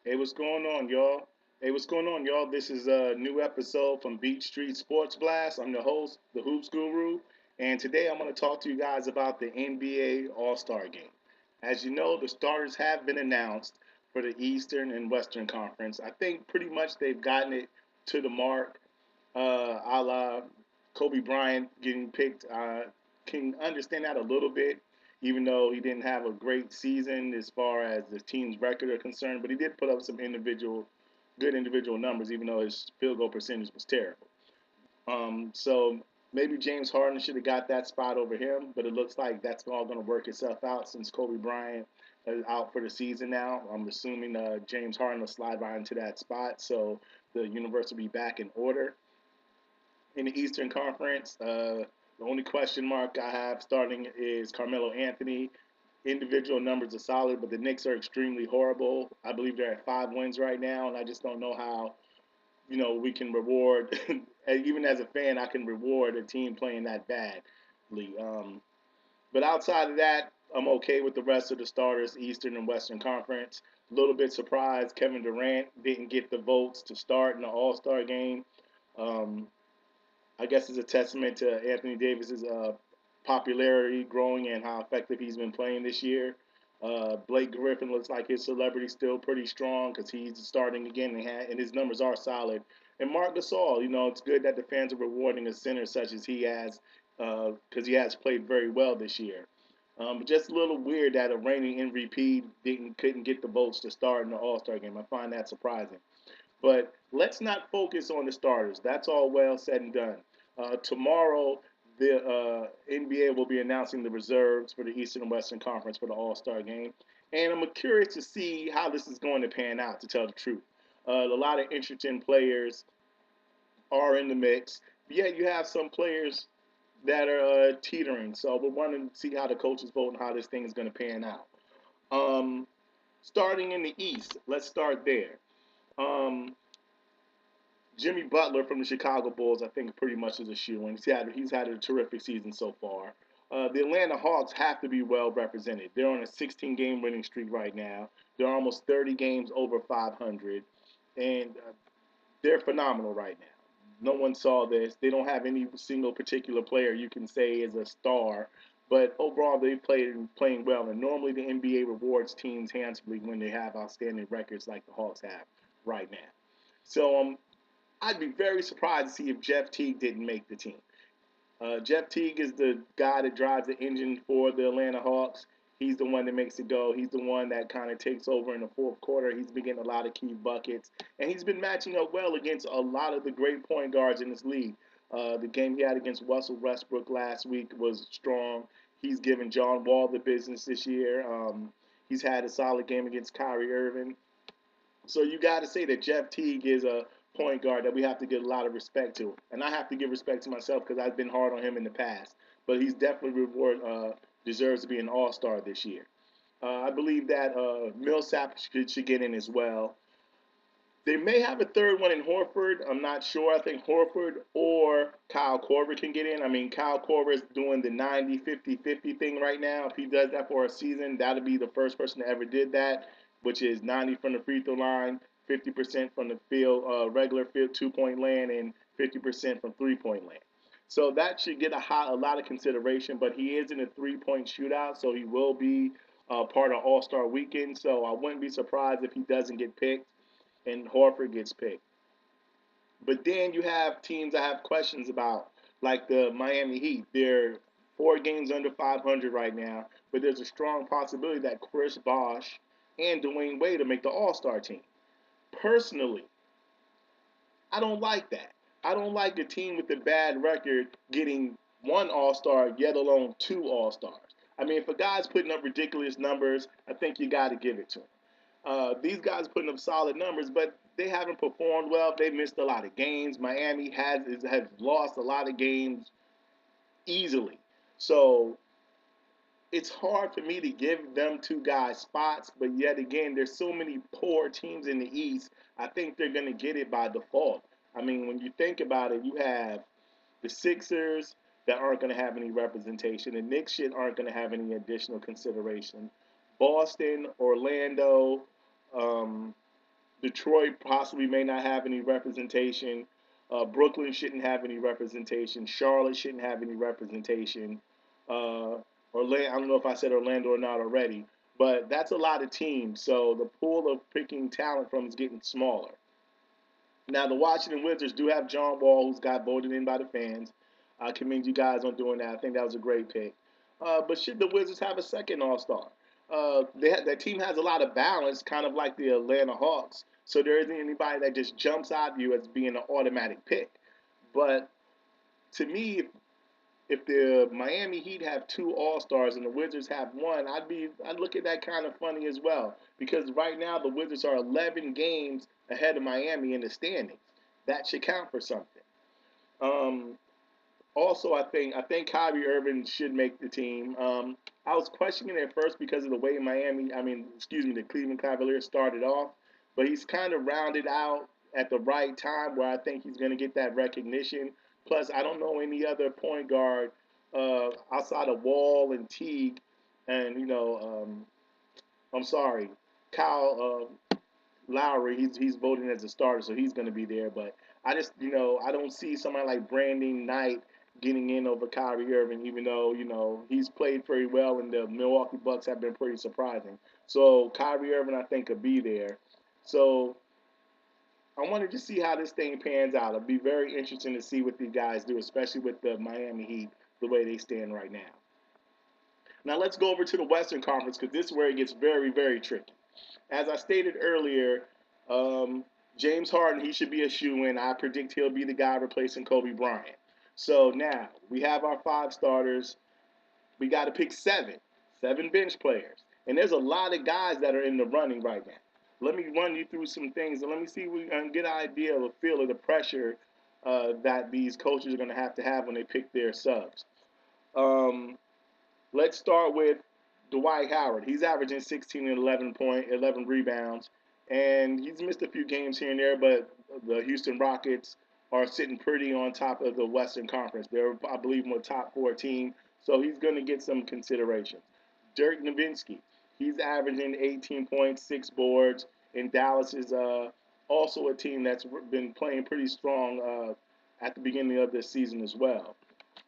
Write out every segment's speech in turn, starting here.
Hey, what's going on, y'all? Hey, what's going on, y'all? This is a new episode from Beach Street Sports Blast. I'm the host, the Hoops Guru, and today I'm going to talk to you guys about the NBA All Star Game. As you know, the starters have been announced for the Eastern and Western Conference. I think pretty much they've gotten it to the mark, a la Kobe Bryant getting picked. Can understand that a little bit, even though he didn't have a great season as far as the team's record are concerned, but he did put up some good individual numbers, even though his field goal percentage was terrible. So maybe James Harden should have got that spot over him, but it looks like that's all going to work itself out since Kobe Bryant is out for the season now. I'm assuming James Harden will slide right into that spot, so the universe will be back in order. In the Eastern Conference, the only question mark I have starting is Carmelo Anthony. Individual numbers are solid, but the Knicks are extremely horrible. I believe they're at 5 wins right now, and I just don't know how we can reward. Even as a fan, I can reward a team playing that badly. But outside of that, I'm okay with the rest of the starters, Eastern and Western Conference. A little bit surprised Kevin Durant didn't get the votes to start in the All Star game. Um, I guess it's a testament to Anthony Davis's popularity growing and how effective he's been playing this year. Blake Griffin looks like his celebrity's still pretty strong because he's starting again and his numbers are solid. And Marc Gasol, it's good that the fans are rewarding a center such as he has because he has played very well this year. But just a little weird that a reigning MVP couldn't get the votes to start in the All Star game. I find that surprising. But let's not focus on the starters. That's all well said and done. Tomorrow, the NBA will be announcing the reserves for the Eastern and Western Conference for the All Star game. And I'm curious to see how this is going to pan out, to tell the truth. A lot of interesting players are in the mix. But yet, you have some players that are teetering. So we're wanting to see how the coaches vote and how this thing is going to pan out. Um, Starting in the East, let's start there. Um, Jimmy Butler from the Chicago Bulls, I think, pretty much is a shoe in. He's had a terrific season so far. The Atlanta Hawks have to be well represented. They're on a 16-game winning streak right now. They're almost 30 games over 500, and they're phenomenal right now. No one saw this. They don't have any single particular player you can say is a star, but overall they playing well. And normally the NBA rewards teams handsomely when they have outstanding records like the Hawks have right now. So I'd be very surprised to see if Jeff Teague didn't make the team. Jeff Teague is the guy that drives the engine for the Atlanta Hawks. He's the one that makes it go. He's the one that kind of takes over in the fourth quarter. He's been getting a lot of key buckets, and he's been matching up well against a lot of the great point guards in this league. The game he had against Russell Westbrook last week was strong. He's given John Wall the business this year. He's had a solid game against Kyrie Irving. So you got to say that Jeff Teague is a point guard that we have to give a lot of respect to, and I have to give respect to myself because I've been hard on him in the past. But he's definitely deserves to be an All Star this year. I believe that Millsap should get in as well. They may have a third one in Horford. I'm not sure. I think Horford or Kyle Korver can get in. I mean, Kyle Korver is doing the 90-50-50 thing right now. If he does that for a season, that'll be the first person that ever did that, which is 90 from the free throw line, 50% from the field, regular field 2 point land, and 50% from 3 point land. So that should get a lot of consideration, but he is in a 3 point shootout, so he will be part of All Star weekend. So I wouldn't be surprised if he doesn't get picked and Horford gets picked. But then you have teams I have questions about, like the Miami Heat. They're 4 games under 500 right now, but there's a strong possibility that Chris Bosh and Dwayne Wade will make the All Star team. Personally, I don't like that. I don't like a team with a bad record getting one All Star, yet alone 2 All Stars. I mean, if a guy's putting up ridiculous numbers, I think you got to give it to him. These guys putting up solid numbers, but they haven't performed well. They missed a lot of games. Miami has lost a lot of games easily. So it's hard for me to give them 2 guys spots, but yet again, there's so many poor teams in the East. I think they're going to get it by default. I mean, when you think about it, you have the Sixers that aren't going to have any representation. The Knicks shit aren't going to have any additional consideration. Boston, Orlando, um, Detroit possibly may not have any representation. Brooklyn shouldn't have any representation. Charlotte shouldn't have any representation. Orlando, I don't know if I said Orlando or not already, but that's a lot of teams. So the pool of picking talent from is getting smaller. Now the Washington Wizards do have John Wall, who's got voted in by the fans. I commend you guys on doing that. I think that was a great pick. But should the Wizards have a second All Star? That team has a lot of balance, kind of like the Atlanta Hawks. So there isn't anybody that just jumps out at you as being an automatic pick. But to me, if the Miami Heat have two All Stars and the Wizards have one, I'd look at that kind of funny as well because right now the Wizards are 11 games ahead of Miami in the standings. That should count for something. Um, Also, I think Kyrie Irving should make the team. I was questioning it at first because of the way the Cleveland Cavaliers started off, but he's kind of rounded out at the right time where I think he's going to get that recognition. Plus, I don't know any other point guard outside of Wall and Teague, and I'm sorry, Kyle Lowry. He's voting as a starter, so he's going to be there. But I don't see somebody like Brandon Knight getting in over Kyrie Irving, even though he's played very well, and the Milwaukee Bucks have been pretty surprising. So Kyrie Irving, I think, could be there. So I wanted to see how this thing pans out. It'll be very interesting to see what these guys do, especially with the Miami Heat the way they stand right now. Now let's go over to the Western Conference because this is where it gets very, very tricky. As I stated earlier, um, James Harden, he should be a shoe in. I predict he'll be the guy replacing Kobe Bryant. So now we have our five starters. We got to pick seven bench players. And there's a lot of guys that are in the running right now. Let me run you through some things and let me see if we can get an idea of a feel of the pressure that these coaches are going to have when they pick their subs. Um, let's start with Dwight Howard. He's averaging 16 and 11 rebounds, and he's missed a few games here and there. But the Houston Rockets are sitting pretty on top of the Western Conference. They're, I believe, a top four team, so he's going to get some consideration. Dirk Nowitzki, he's averaging 18 points, 6 boards, and Dallas is also a team that's been playing pretty strong at the beginning of this season as well.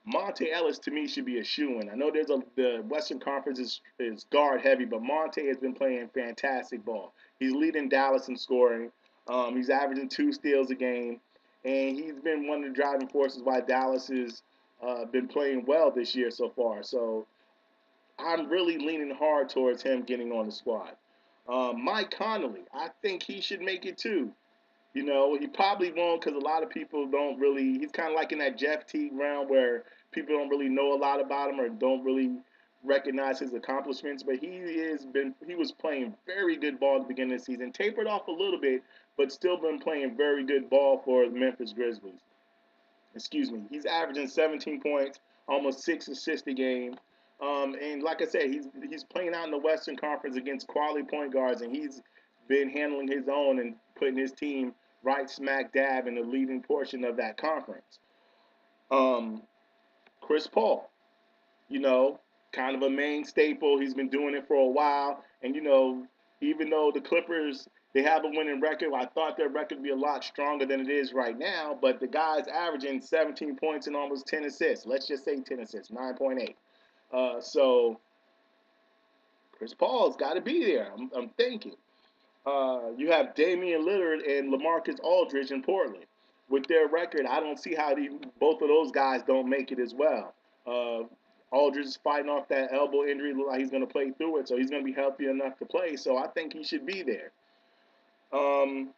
Monte Ellis to me should be a shoe in. I know the Western Conference is guard heavy, but Monte has been playing fantastic ball. He's leading Dallas in scoring. He's averaging 2 steals a game, and he's been one of the driving forces why Dallas has been playing well this year so far. So I'm really leaning hard towards him getting on the squad. Mike Conley, I think he should make it too. He probably won't because a lot of people don't really. He's kind of like in that Jeff Teague round where people don't really know a lot about him or don't really recognize his accomplishments. But he was playing very good ball at the beginning of the season, tapered off a little bit, but still been playing very good ball for the Memphis Grizzlies. Excuse me. He's averaging 17 points, almost 6 assists a game. And like I said, he's playing out in the Western Conference against quality point guards, and he's been handling his own and putting his team right smack dab in the leading portion of that conference. Um, Chris Paul, you know, kind of a main staple. He's been doing it for a while, and even though the Clippers they have a winning record, I thought their record would be a lot stronger than it is right now. But the guy's averaging 17 points and almost 10 assists. Let's just say 10 assists, 9.8. So Chris Paul's got to be there. I'm thinking. You have Damian Lillard and LaMarcus Aldridge in Portland. With their record, I don't see how both of those guys don't make it as well. Uh, Aldridge is fighting off that elbow injury. Look like he's going to play through it, so he's going to be healthy enough to play. So I think he should be there. Um,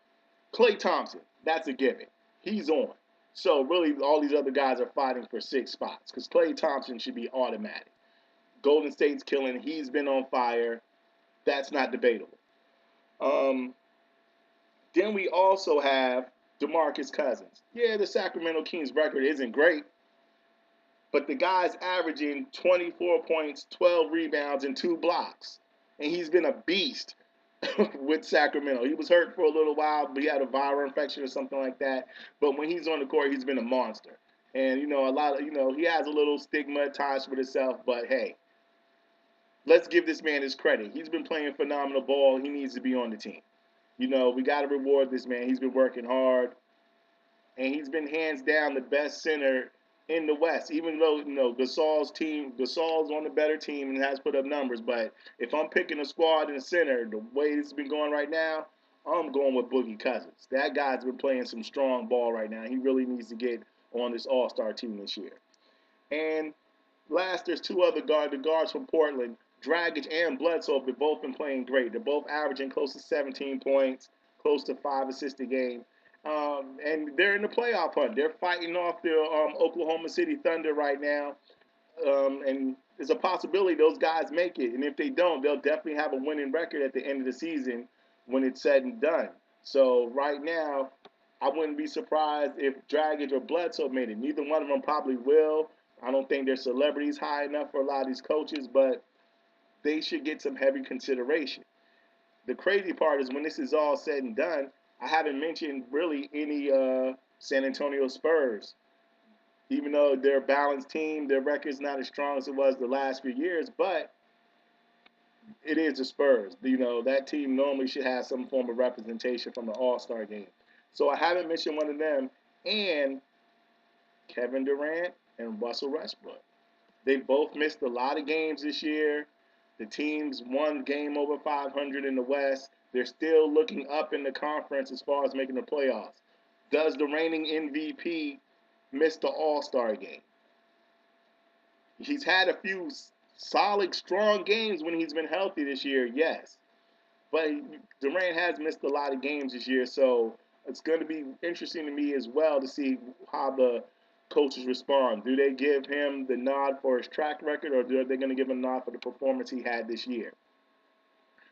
Klay Thompson, that's a given. He's on. So really, all these other guys are fighting for 6 spots because Klay Thompson should be automatic. Golden State's killing. He's been on fire. That's not debatable. Um, then we also have DeMarcus Cousins. Yeah, the Sacramento Kings record isn't great, but the guy's averaging 24 points, 12 rebounds, and 2 blocks. And he's been a beast with Sacramento. He was hurt for a little while, but he had a viral infection or something like that. But when he's on the court, he's been a monster. And a lot of he has a little stigma at times with himself, but hey, let's give this man his credit. He's been playing phenomenal ball. He needs to be on the team. You know, we got to reward this man. He's been working hard, and he's been hands down the best center in the West. Even though Gasol's on the better team and has put up numbers, but if I'm picking a squad in the center, the way it's been going right now, I'm going with Boogie Cousins. That guy's been playing some strong ball right now. He really needs to get on this All Star team this year. And last, there's two other the guards from Portland, Dragic and Bledsoe. They've both been playing great. They're both averaging close to 17 points, close to 5 assists a game. And they're in the playoff hunt. They're fighting off the Oklahoma City Thunder right now. And there's a possibility those guys make it. And if they don't, they'll definitely have a winning record at the end of the season when it's said and done. So right now, I wouldn't be surprised if Dragic or Bledsoe made it. Neither one of them probably will. I don't think they're celebrities high enough for a lot of these coaches, but they should get some heavy consideration. The crazy part is when this is all said and done, I haven't mentioned really any San Antonio Spurs. Even though they're a balanced team, their record's not as strong as it was the last few years, but it is the Spurs. You know, that team normally should have some form of representation from the All Star game. So I haven't mentioned one of them. And Kevin Durant and Russell Westbrook. They both missed a lot of games this year. The teams won game over 500 in the West. They're still looking up in the conference as far as making the playoffs. Does the reigning MVP miss the All Star game? He's had a few solid, strong games when he's been healthy this year, yes. But Durant has missed a lot of games this year, so it's going to be interesting to me as well to see how the coaches respond. Do they give him the nod for his track record, or are they going to give him a nod for the performance he had this year?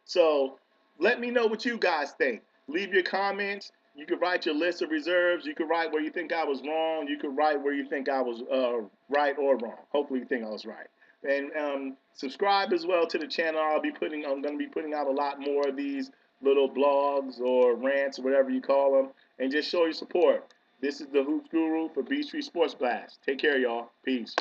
So let me know what you guys think. Leave your comments. You can write your list of reserves. You can write where you think I was wrong. You can write where you think I was right or wrong. Hopefully, you think I was right. And subscribe as well to the channel. I'm going to be putting out a lot more of these little blogs or rants or whatever you call them, and just show your support. This is the Hoops Guru for B Street Sports Blast. Take care, y'all. Peace.